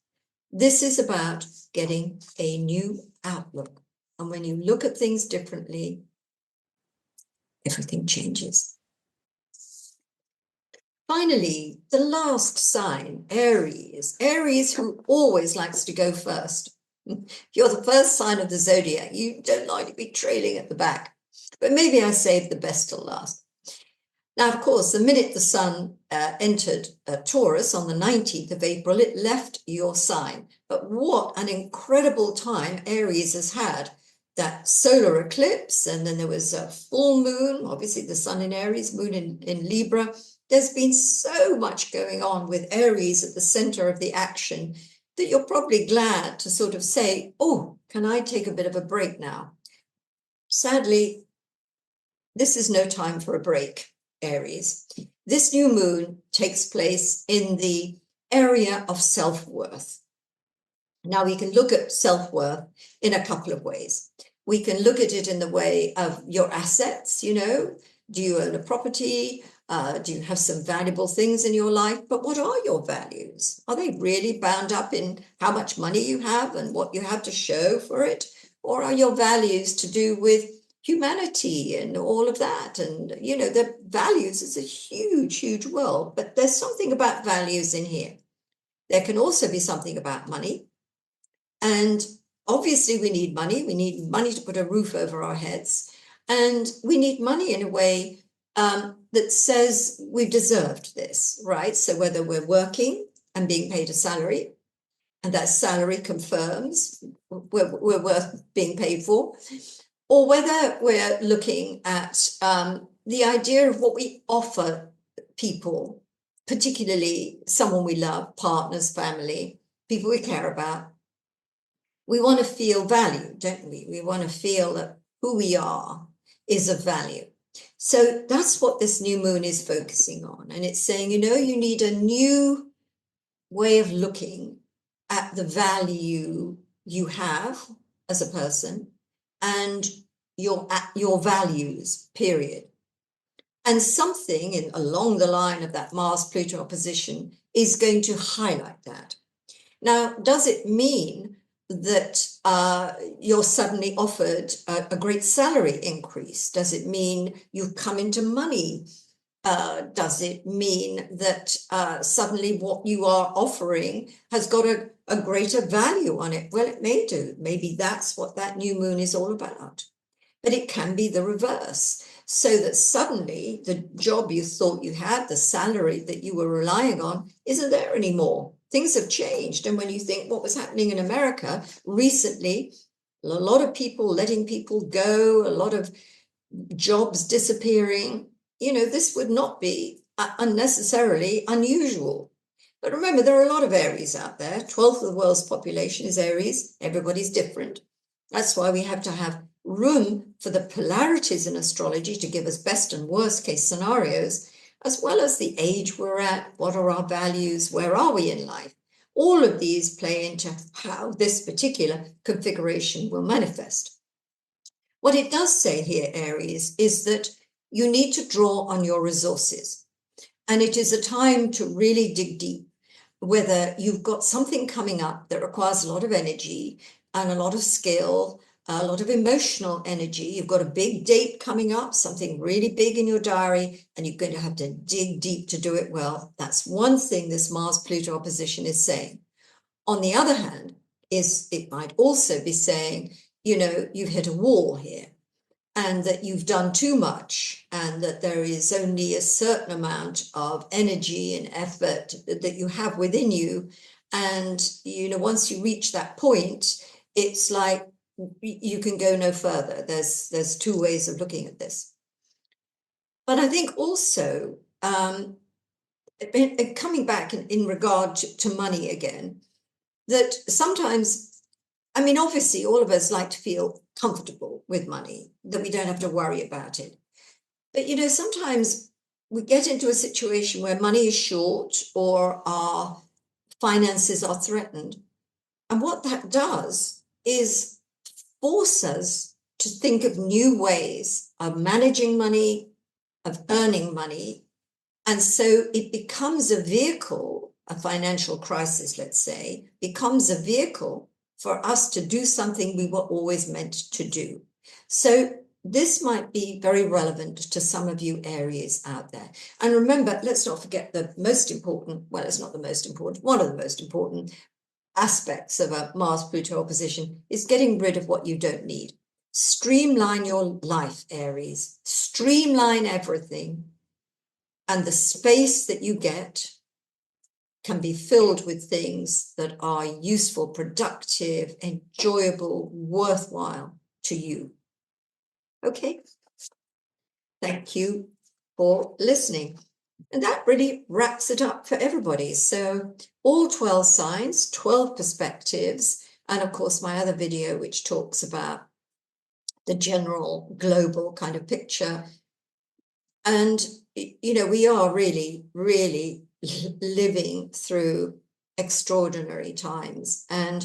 this is about getting a new outlook. And when you look at things differently, everything changes. Finally, the last sign, Aries. Aries, who always likes to go first. If you're the first sign of the zodiac, you don't like to be trailing at the back. But maybe I saved the best till last. Now, of course, the minute the sun entered Taurus on the 19th of April, it left your sign. But what an incredible time Aries has had. That solar eclipse, and then there was a full moon, obviously the sun in Aries, moon in Libra. There's been so much going on with Aries at the center of the action that you're probably glad to sort of say, oh, can I take a bit of a break now? Sadly, this is no time for a break, Aries. This new moon takes place in the area of self-worth. Now, we can look at self-worth in a couple of ways. We can look at it in the way of your assets, you know, do you own a property? Do you have some valuable things in your life? But what are your values? Are they really bound up in how much money you have and what you have to show for it? Or are your values to do with humanity and all of that? And, you know, the values is a huge, huge world, but there's something about values in here. There can also be something about money. And obviously we need money. We need money to put a roof over our heads. And we need money in a way that says we've deserved this, right? So whether we're working and being paid a salary, and that salary confirms we're worth being paid for, or whether we're looking at the idea of what we offer people, particularly someone we love, partners, family, people we care about. We want to feel valued, don't we? We want to feel that who we are is of value. So that's what this new moon is focusing on. And it's saying, you know, you need a new way of looking at the value you have as a person and your values, period. And something along the line of that Mars-Pluto opposition is going to highlight that. Now, does it mean that you're suddenly offered a great salary increase? Does it mean you've come into money? Does it mean that suddenly what you are offering has got a greater value on it? Well, it may do. Maybe that's what that new moon is all about. But it can be the reverse, so that suddenly the job you thought you had, the salary that you were relying on, isn't there anymore. Things have changed. And when you think what was happening in America recently, a lot of people letting people go, a lot of jobs disappearing, you know, this would not be unnecessarily unusual. But remember, there are a lot of Aries out there. 1/12 of the world's population is Aries. Everybody's different. That's why we have to have room for the polarities in astrology to give us best and worst case scenarios, as well as the age we're at, what are our values, where are we in life. All of these play into how this particular configuration will manifest. What it does say here, Aries, is that you need to draw on your resources. And it is a time to really dig deep, whether you've got something coming up that requires a lot of energy and a lot of skill, a lot of emotional energy. You've got a big date coming up, something really big in your diary, and you're going to have to dig deep to do it well. That's one thing this Mars-Pluto opposition is saying. On the other hand, it might also be saying, you know, you've hit a wall here, and that you've done too much, and that there is only a certain amount of energy and effort that you have within you. And, you know, once you reach that point, it's like you can go no further. There's two ways of looking at this. But I think also coming back in regard to money again, that sometimes, I mean, obviously all of us like to feel comfortable with money, that we don't have to worry about it. But, you know, sometimes we get into a situation where money is short or our finances are threatened. And what that does is force us to think of new ways of managing money, of earning money. And so it becomes a vehicle, a financial crisis, let's say, becomes a vehicle for us to do something we were always meant to do. So this might be very relevant to some of you Aries out there. And remember, let's not forget the most important, well, it's not the most important, one of the most important aspects of a Mars-Pluto opposition is getting rid of what you don't need. Streamline your life, Aries. Streamline everything. And the space that you get can be filled with things that are useful, productive, enjoyable, worthwhile to you. Okay? Thank you for listening. And that really wraps it up for everybody. So all 12 signs, 12 perspectives, and of course my other video, which talks about the general global kind of picture. And, you know, we are really, really living through extraordinary times. And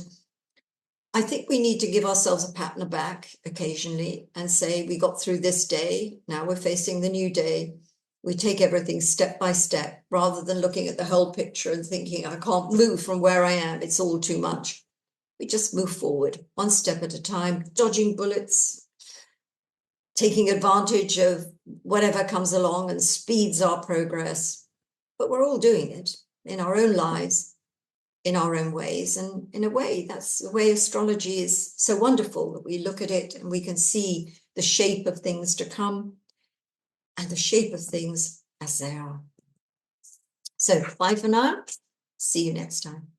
I think we need to give ourselves a pat on the back occasionally and say, we got through this day. Now we're facing the new day. We take everything step by step rather than looking at the whole picture and thinking, I can't move from where I am. It's all too much. We just move forward one step at a time, dodging bullets, taking advantage of whatever comes along and speeds our progress. But we're all doing it in our own lives, in our own ways. And in a way, that's the way astrology is so wonderful, that we look at it and we can see the shape of things to come and the shape of things as they are. So bye for now. See you next time.